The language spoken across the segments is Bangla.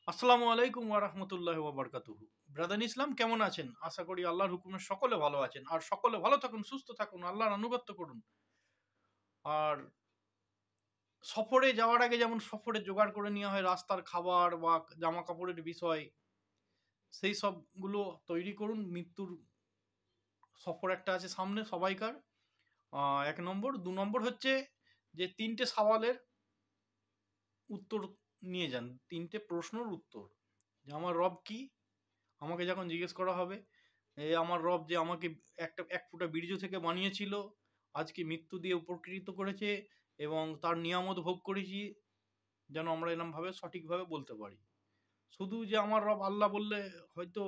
আসসালামু আলাইকুম ওয়া রাহমাতুল্লাহি ওয়া বারাকাতুহু। ব্রাদার ইসলাম কেমন আছেন? আশা করি আল্লাহর হুকুমে সকলে ভালো আছেন। আর সকলে ভালো থাকুন, সুস্থ থাকুন, আল্লাহর আনুগত্য করুন। আর সফরে যাওয়ার আগে যেমন সফরে জোগাড় করে নেওয়া হয় রাস্তার খাবার বা জামা কাপড়ের বিষয়, সেই সবগুলো তৈরি করুন। মৃত্যুর সফর একটা আছে সামনে সবাইকার। ১ নম্বর। ২ নম্বর হচ্ছে যে ৩ টে সওয়ালের উত্তর নিয়ে যান। ৩ টে প্রশ্নের উত্তর। যে আমার রব কি? আমাকে যখন জিজ্ঞেস করা হবে, আমার রব যে আমাকে এক ফোঁটা বীর্য থেকে বানিয়েছিল, আজকে মৃত্যু দিয়ে উপকৃত করেছে এবং তার নিয়ামত ভোগ করেছি, যেন আমরা এরমভাবে সঠিকভাবে বলতে পারি। শুধু যে আমার রব আল্লাহ বললে হয়তো,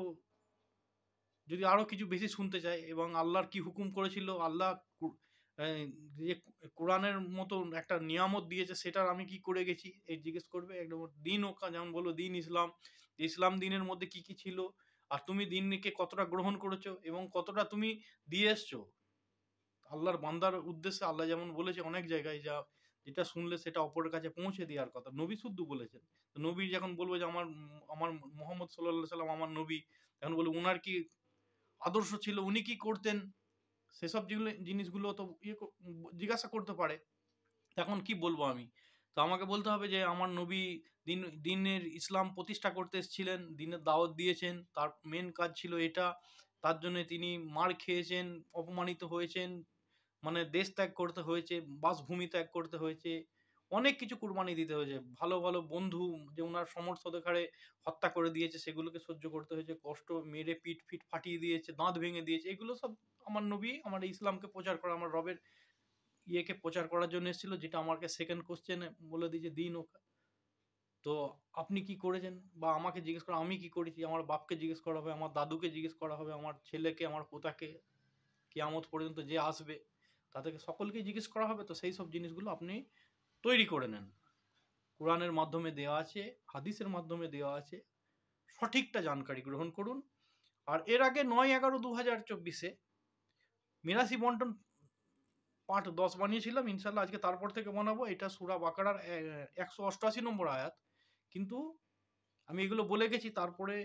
যদি আরো কিছু বেশি শুনতে চাই এবং আল্লাহর কি হুকুম করেছিল, আল্লাহ যে কোরআনের মতো একটা নিয়ামত দিয়েছে সেটার আমি কি করে গেছি এই জিজ্ঞেস করবে। একদম দিন ওকা যেমন বললো দিন ইসলাম, ইসলাম দিনের মধ্যে কি কি ছিল, আর তুমি দিনকে কতটা গ্রহণ করেছো এবং কতটা তুমি দিয়ে এসছো আল্লাহর বান্দার উদ্দেশ্যে। আল্লাহ যেমন বলেছে অনেক জায়গায়, যেটা শুনলে সেটা অপরের কাছে পৌঁছে দেওয়ার কথা, নবী শুদ্ধ বলেছেন। তো নবী যখন বলবো যে আমার মোহাম্মদ সাল্লাল্লাহু সাল্লাম আমার নবী, তখন বলবো উনার কি আদর্শ ছিল, উনি কি করতেন, সেসব জিনিসগুলো তো জিজ্ঞাসা করতে পারে। এখন কি বলবো আমি? তো আমাকে বলতে হবে যে আমার নবী দিনের ইসলাম প্রতিষ্ঠা করতে এসেছিলেন, দিনের দাওয়াত দিয়েছেন, তার মেন কাজ ছিল এটা। তার জন্য তিনি মার খেয়েছেন, অপমানিত হয়েছেন, মানে দেশ ত্যাগ করতে হয়েছে, বাসভূমি ত্যাগ করতে হয়েছে, অনেক কিছু কুরবানি দিতে হয়েছে। ভালো ভালো বন্ধু যে উনার সমর্থকদের হত্যা করে দিয়েছে, সেগুলোকে সহ্য করতে হয়েছে, কষ্ট মেরে পিঠ ফিট ফাটিয়ে দিয়েছে, দাঁত ভেঙে দিয়েছে। এগুলো সব আমার নবী আমার এই ইসলামকে প্রচার করা, আমার রবের ইয়েকে প্রচার করার জন্য এসেছিল, যেটা আমাকে সেকেন্ড কোশ্চেনে বলে দিয়েছে দিন ও। তো আপনি কি করেছেন, বা আমাকে জিজ্ঞেস করা আমি কি করেছি, আমার বাপকে জিজ্ঞেস করা হবে, আমার দাদুকে জিজ্ঞেস করা হবে, আমার ছেলেকে, আমার পোতাকে, কিয়ামত পর্যন্ত যে আসবে তাদেরকে সকলকে জিজ্ঞেস করা হবে। তো সেই সব জিনিসগুলো আপনি তৈরি করে নেন। কোরআনের মাধ্যমে দেওয়া আছে, হাদিসের মাধ্যমে দেওয়া আছে, সঠিকটা জানকারি গ্রহণ করুন। আর এর আগে ৯/১১/২০২৪ মিরাসি বন্টন পার্ট ১০ বানিয়েছিলাম, ইনশাল্লাহ আজকে তারপর থেকে বানাবো। এটা সূরা বাকারার ১৮৮ নম্বর আয়াত। কিন্তু আমি এগুলো বলে গেছি, তারপরে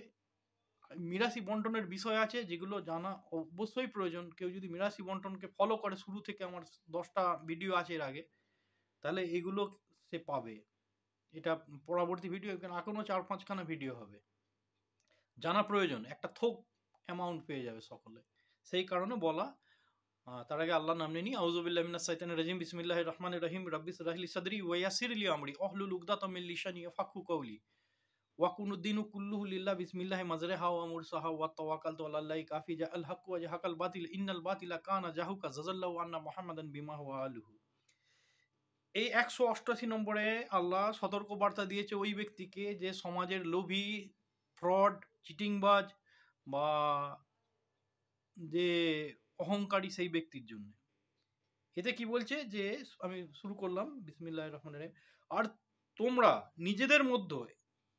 মিরাসি বন্টনের বিষয় আছে যেগুলো জানা অবশ্যই প্রয়োজন। কেউ যদি মিরাসি বন্টনকে ফলো করে, শুরু থেকে আমার 10টা ভিডিও আছে এর আগে, তাহলে এগুলো সে পাবে। এটা পরবর্তী ভিডিও, এখনো 4-5খানা ভিডিও হবে, জানা প্রয়োজন। একটা থোক অ্যামাউন্ট পেয়ে যাবে সকলে, সেই কারণে বলা। তার আগে আল্লাহর নাম নিয়ে নিই। আউযুবিল্লাহি মিনাশ শাইতানির রাজিম। বিসমিল্লাহির রহমানির রহিম। রাব্বিশ রাহ লি সাদরি ওয়া ইয়াসসির লি আমরি ওয়াহলুল উকদাতাম মিন লিসানি ইয়াফকাহু কওলি ওয়াকুনুদ্দিনু কুল্লুহু লিল্লাহ বিসমিল্লাহি মাজরাহা ওয়া মুরসাহা ওয়া তাওয়াক্কালতু আলাল্লাহি কাফি জাআল হাক্কু ওয়া জাহাকাল বাতিল ইন্নাল বাতিলা কানা জাহুকা জাযাল্লাহু আন্না মুহাম্মাদান বিমা হুয়া আলুহু। এই ১৮৮ নম্বরে আল্লাহ সতর্ক বার্তা দিয়েছে ওই ব্যক্তিকে যে সমাজের লোভী, ফ্রড, চিটিংবাজ বা যে অহংকারী, সেই ব্যক্তির জন্য। এতে কি বলছে যে, আমি শুরু করলাম বিসমিল্লাহির রহমানির রহিম। আর তোমরা নিজেদের মধ্যে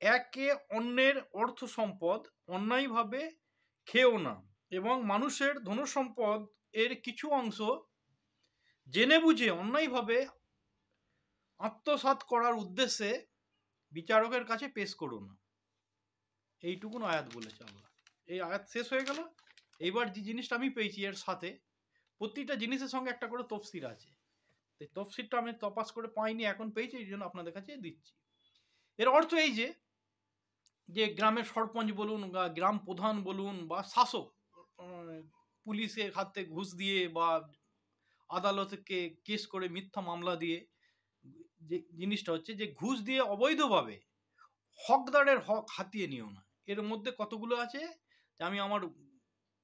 একে অন্যের অর্থ সম্পদ অন্যায়ভাবে খেও না, এবং মানুষের ধনসম্পদ এর কিছু অংশ জেনে বুঝে অন্যায়ভাবে আত্মসাৎ করার উদ্দেশ্যে বিচারকের কাছে পেশ করো না। এইটুকুন আয়াত বলেছে আল্লাহ। এই আয়াত শেষ হয়ে গেল। এইবার যে জিনিসটা আমি পেয়েছি, এর সাথে প্রতিটা জিনিসের সঙ্গে একটা করে তফসির আছে। এই তফসিরটা আমি তপাস করে পাইনি, এখন পেয়েছি, এই জন্য আপনাদের কাছে দিচ্ছি। এর অর্থ এই যে গ্রামের সরপঞ্চ বলুন বা গ্রাম প্রধান বলুন বা শাসক, পুলিশের হাতে ঘুষ দিয়ে বা আদালতকে কেস করে মিথ্যা মামলা দিয়ে, যে জিনিসটা হচ্ছে যে ঘুষ দিয়ে অবৈধভাবে হকদারের হক হাতিয়ে নিও না। এর মধ্যে কতগুলো আছে, যে আমি আমার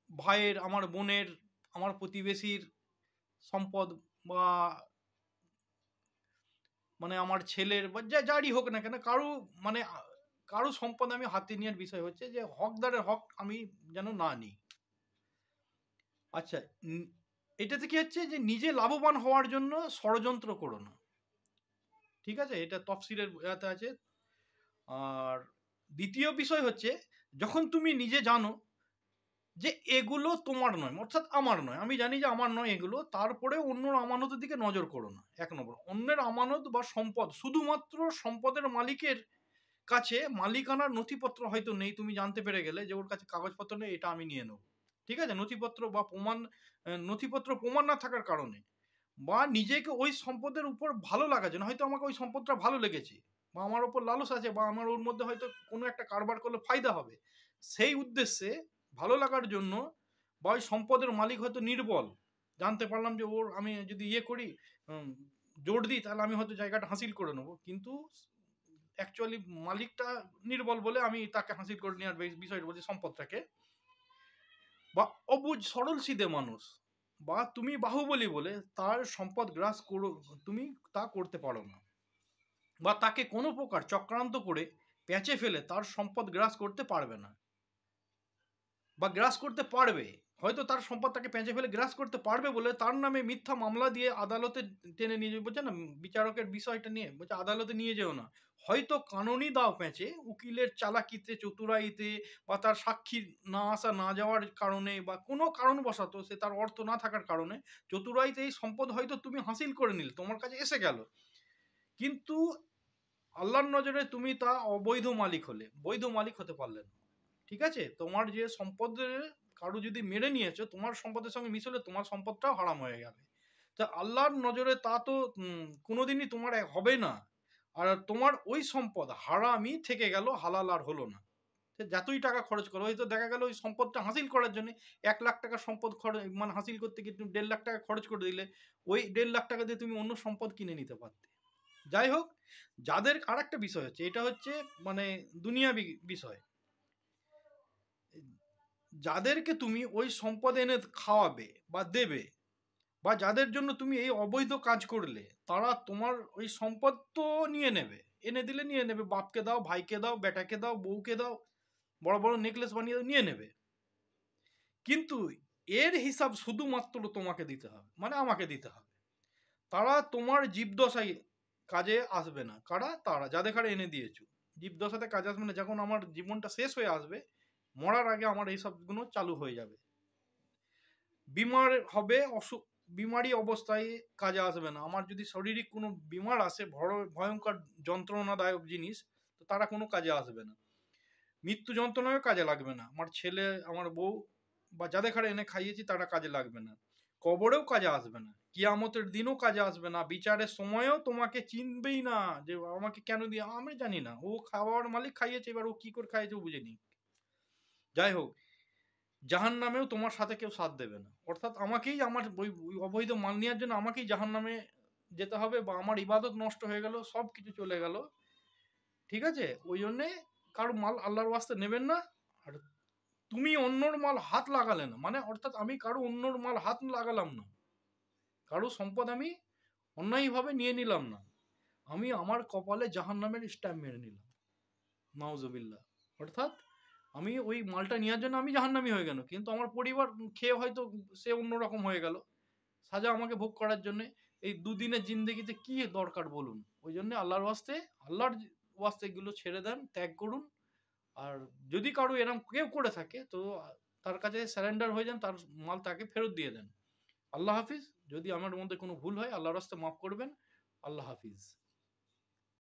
ভাইয়ের, আমার বোনের, আমার প্রতিবেশীর সম্পদ, বা মানে আমার ছেলের, বা যারই হোক না কেন, মানে কারো সম্পদ আমি হাতে নেওয়ার বিষয় হচ্ছে যে হকদারের হক আমি যেন না নিই। আচ্ছা, এটাতে কি হচ্ছে যে নিজে লাভবান হওয়ার জন্য ষড়যন্ত্র করো না। ঠিক আছে, এটা তফসিলের ইয়াতে আছে। আর দ্বিতীয় বিষয় হচ্ছে, যখন তুমি নিজে জানো যে এগুলো তোমার নয়, অর্থাৎ আমার নয়, আমি জানি যে আমার নয় এগুলো, তারপরে অন্যর আমানতের দিকে নজর করো না। 1 নম্বর, অন্যের আমানত বা সম্পদ শুধুমাত্র সম্পদের মালিকের কাছে মালিকানার নথিপত্র হয়তো নেই, তুমি জানতে পেরে গেলে যে ওর কাছে কাগজপত্র নেই, এটা আমি নিয়ে নেব, ঠিক আছে, নথিপত্র বা প্রমাণ, নথিপত্র প্রমাণ না থাকার কারণে, বা নিজেকে ওই সম্পদের উপর ভালো লাগার জন্য, হয়তো আমাকে ওই সম্পদটা ভালো লেগেছে, বা আমার ওপর লালস আছে, বা আমার ওর মধ্যে হয়তো কোনো একটা কারবার করলে ফায়দা হবে, সেই উদ্দেশ্যে ভালো লাগার জন্য, বা ওই সম্পদের মালিক হয়তো নির্বল, জানতে পারলাম যে ওর আমি যদি ইয়ে করি, উম, জোর দিই, তাহলে আমি হয়তো জায়গাটা হাসিল করে নেবো, কিন্তু অ্যাকচুয়ালি মালিকটা নির্বল বলে আমি তাকে হাসিল করে নেওয়ার বিষয়টা বলছি সম্পদটাকে, বা অবুঝ সরল সিধে মানুষ, বা তুমি বাহুবলী বলে তার সম্পদ গ্রাস করো, তুমি তা করতে পারো না, বা তাকে কোনো প্রকার চক্রান্ত করে প্যাঁচে ফেলে তার সম্পদ গ্রাস করতে পারবে না, বা গ্রাস করতে পারবে, হয়তো তার সম্পদ তাকে পেঁচে ফেলে গ্রাস করতে পারবে বলে তার নামে মিথ্যা মামলা দিয়ে আদালতে টেনে নিয়ে যাবে, বলছে না বিচারকের বিষয়টা নিয়ে, বলছে আদালতে নিয়ে যেও না, হয়তো কানুনি দাও পেঁচে উকিলের চালাকিতে চতুরাইতে, বা তার সাক্ষী না আসা না যাওয়ার কারণে, বা কোনো কারণবশত সে তার অর্থ না থাকার কারণে চতুরাইতে এই সম্পদ হয়তো তুমি হাসিল করে নিলে, তোমার কাছে এসে গেল, কিন্তু আল্লাহর নজরে তুমি তা অবৈধ মালিক হলে, বৈধ মালিক হতে পারলে না, ঠিক আছে, তোমার যে সম্পদের কারো যদি মেরে নিয়েছো, তোমার সম্পদের সঙ্গে মিশলে তোমার সম্পদটাও হারাম হয়ে যাবে, তা আল্লাহর নজরে তা তো কোনোদিনই তোমার হবে না, আর তোমার ওই সম্পদ হারামই থেকে গেল, হালাল আর হলো না, যতই টাকা খরচ করো, হয়তো দেখা গেল ওই সম্পদটা হাসিল করার জন্য 1 লাখ টাকা সম্পদ খরচ, মানে হাসিল করতে গিয়ে তুমি 1.5 লাখ টাকা খরচ করে দিলে, ওই 1.5 লাখ টাকা দিয়ে তুমি অন্য সম্পদ কিনে নিতে পারতে। যাই হোক, যাদের আর একটা বিষয় হচ্ছে, এটা হচ্ছে মানে দুনিয়া বিষয়, যাদেরকে তুমি ওই সম্পদ এনে খাওয়াবে বা দেবে, বা যাদের জন্য তুমি এই অবৈধ কাজ করলে, তারা তোমার ওই সম্পদ তো নিয়ে নেবে, এনে দিলে নিয়ে নেবে, বাপকে দাও, ভাইকে দাও, বেটাকে দাও, বউকে দাও, বড় বড় নেকলেস বানিয়ে দাও, নিয়ে নেবে, কিন্তু এর হিসাব শুধুমাত্র তোমাকে দিতে হবে, মানে আমাকে দিতে হবে, তারা তোমার জীবদশায় কাজে আসবে না, কারা, তারা যাদের কারে এনে দিয়েছো, জীবদশাতে কাজে আসবে না, যখন আমার জীবনটা শেষ হয়ে আসবে, মরার আগে আমার এই সবগুলো চালু হয়ে যাবে, বিমার হবে, অসুখ বিমারি অবস্থায় কাজে আসবে না, আমার যদি শারীরিক কোনো বিমার আসে, ভয়ঙ্কর যন্ত্রণাদায়ক জিনিস, তো তারা কোনো কাজে আসবে না, মৃত্যু যন্ত্রণায়ও কাজে লাগবে না, আমার ছেলে, আমার বউ, বা যাদের ঘরে এনে খাইয়েছি তারা কাজে লাগবে না, কবরেও কাজে আসবে না, কিয়ামতের দিনও কাজে আসবে না, বিচারের সময়ও তোমাকে চিনবেই না, যে আমাকে কেন দিয়ে, আমি জানি না, ও খাওয়ার মালিক খাইয়েছে, এবার ও কি করে খাইয়েছে ও বুঝেনি, যাই হোক, জাহান নামেও তোমার সাথে কেউ সাথ দেবে না, অর্থাৎ আমাকেই আমার ওই অবৈধ মাল নেওয়ার জন্য আমাকেই জাহান নামে যেতে হবে, বা আমার ইবাদত নষ্ট হয়ে গেল, সব কিছু চলে গেল, ঠিক আছে, ওই জন্যে কারো মাল আল্লাহর ওয়াস্তে নেবেন না, আর তুমি অন্যর মাল হাত লাগালে না, মানে অর্থাৎ আমি কারো অন্যর মাল হাত লাগালাম না, কারো সম্পদ আমি অন্যায়ভাবে নিয়ে নিলাম না, আমি আমার কপালে জাহান নামের স্ট্যাম্প মেরে নিলাম, নাউজুবিল্লাহ, অর্থাৎ আমি ওই মালটা নেওয়ার জন্য আমি জাহান্নামী হয়ে গেল, কিন্তু আমার পরিবার খেয়ে হয়তো সে অন্যরকম হয়ে গেল, সাজা আমাকে ভোগ করার জন্য, এই দুদিনের জিন্দগিতে কি দরকার বলুন, ওই জন্য আল্লাহর ওয়াস্তে এগুলো ছেড়ে দেন, ত্যাগ করুন, আর যদি কারো এরম কেউ করে থাকে, তো তার কাছে স্যারেন্ডার হয়ে যান, তার মাল তাকে ফেরত দিয়ে দেন। আল্লাহ হাফিজ, যদি আমার মধ্যে কোনো ভুল হয় আল্লাহর রাস্তায় মাফ করবেন। আল্লাহ হাফিজ।